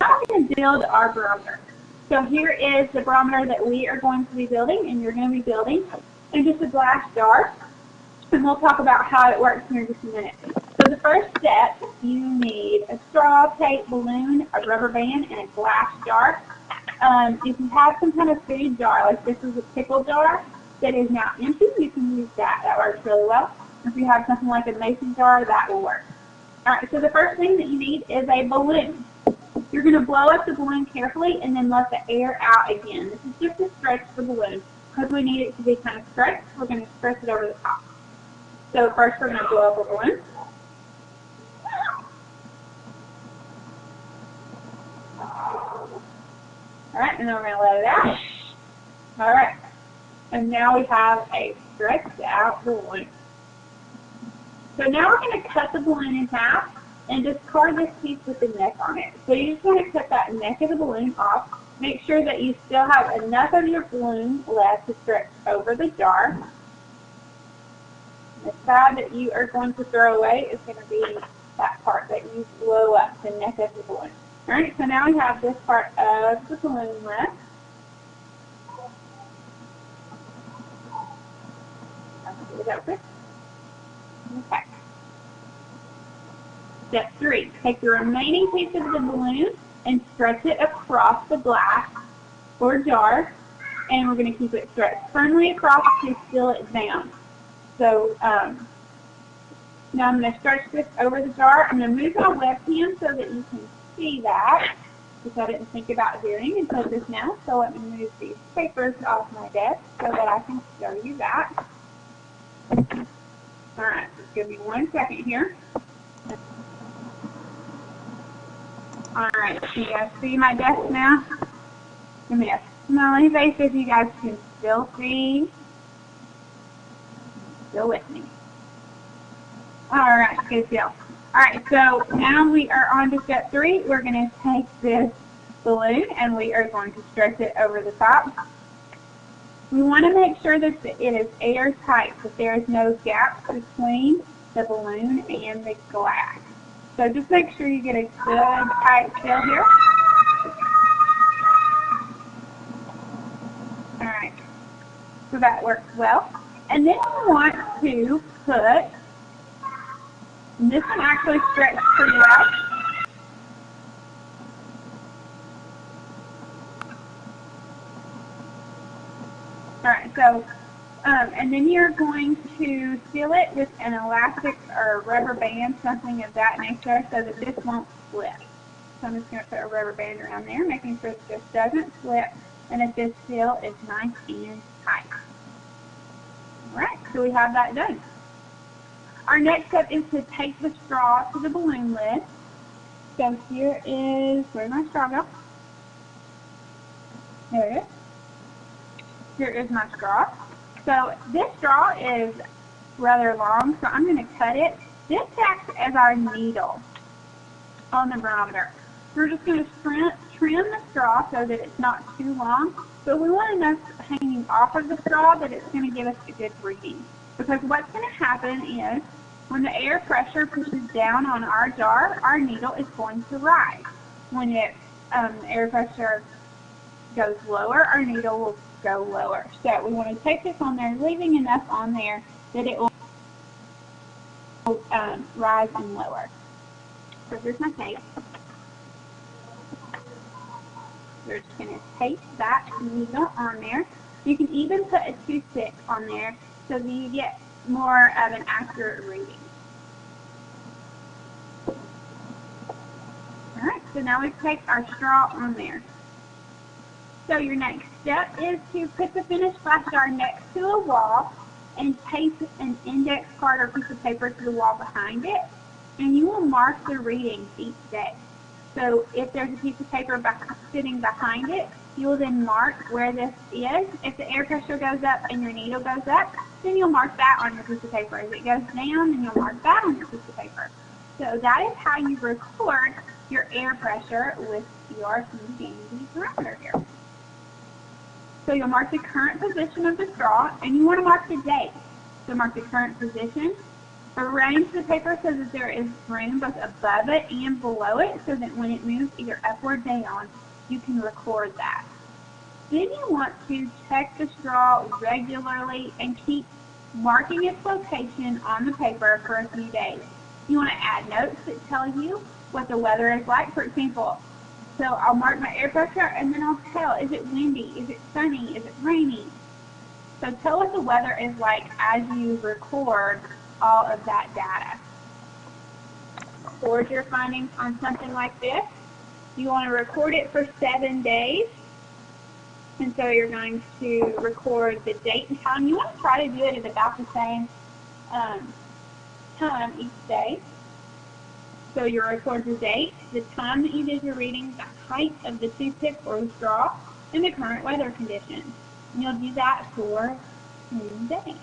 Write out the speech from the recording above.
Now we're going to build our barometer. So here is the barometer that we are going to be building, and you're going to be building in just a glass jar. And we'll talk about how it works here in just a minute. So the first step, you need a straw, tape, balloon, a rubber band, and a glass jar. If you have some kind of food jar, like this is a pickle jar that is now empty, you can use that. That works really well. If you have something like a mason jar, that will work. All right, so the first thing that you need is a balloon. You're going to blow up the balloon carefully and then let the air out again. This is just to stretch the balloon. Because we need it to be kind of stretched, we're going to stretch it over the top. So first we're going to blow up a balloon. All right, and then we're going to let it out. All right, and now we have a stretched out balloon. So now we're going to cut the balloon in half and discard this piece with the neck on it. So you just want to cut that neck of the balloon off. Make sure that you still have enough of your balloon left to stretch over the jar. The side that you are going to throw away is going to be that part that you blow up, the neck of the balloon. All right, so now we have this part of the balloon left. Okay. Step 3, take the remaining piece of the balloon and stretch it across the glass or jar, and we're going to keep it stretched firmly across to seal it down. So now I'm going to stretch this over the jar. I'm going to move my webcam so that you can see that, which I didn't think about doing until just now. So let me move these papers off my desk so that I can show you that. All right, just give me 1 second here. All right, so you guys see my desk now? Give me a smiley face if you guys can still see. Still with me. All right, good deal. All right, so now we are on to step 3. We're going to take this balloon and we are going to stretch it over the top. We want to make sure that it is airtight, that there is no gaps between the balloon and the glass. So just make sure you get a good tight fill here. All right, so that works well. And then you want to put, this one actually stretched pretty well. All right, so, and then you're going to seal it with an elastic or rubber band, something of that nature, so that this won't slip. So I'm just going to put a rubber band around there, making sure that this doesn't slip, and that this seal is nice and tight. All right, so we have that done. Our next step is to take the straw to the balloon lid. So here is, where's my straw go? There it is. Here is my straw. So this straw is rather long, so I'm going to cut it. This acts as our needle on the barometer. We're just going to trim the straw so that it's not too long, but we want enough hanging off of the straw that it's going to give us a good reading. Because what's going to happen is when the air pressure pushes down on our jar, our needle is going to rise. When the air pressure goes lower, our needle will go lower. So we want to take this on there, leaving enough on there that it will rise and lower. So here's my tape. We're just going to tape that needle on there. You can even put a toothpick on there so that you get more of an accurate reading. Alright, so now we've taped our straw on there. So your next step is to put the finished glass jar next to a wall and tape an index card or piece of paper to the wall behind it, and you will mark the readings each day. So if there's a piece of paper sitting behind it, you will then mark where this is. If the air pressure goes up and your needle goes up, then you'll mark that on your piece of paper. If it goes down, then you'll mark that on your piece of paper. So that is how you record your air pressure with your handy barometer here. So you'll mark the current position of the straw, and you want to mark the date. So mark the current position, Arrange the paper so that there is room both above it and below it so that when it moves either up or down, you can record that. Then you want to check the straw regularly and keep marking its location on the paper for a few days. You want to add notes that tell you what the weather is like. For example, so I'll mark my air pressure and then I'll tell, is it windy, is it sunny, is it rainy? So tell what the weather is like as you record all of that data. Record your findings on something like this. You want to record it for 7 days. And so you're going to record the date and time. You want to try to do it at about the same time each day. So you record the date, the time that you did your reading, the height of the toothpick or the straw, and the current weather conditions. And you'll do that for 10 days.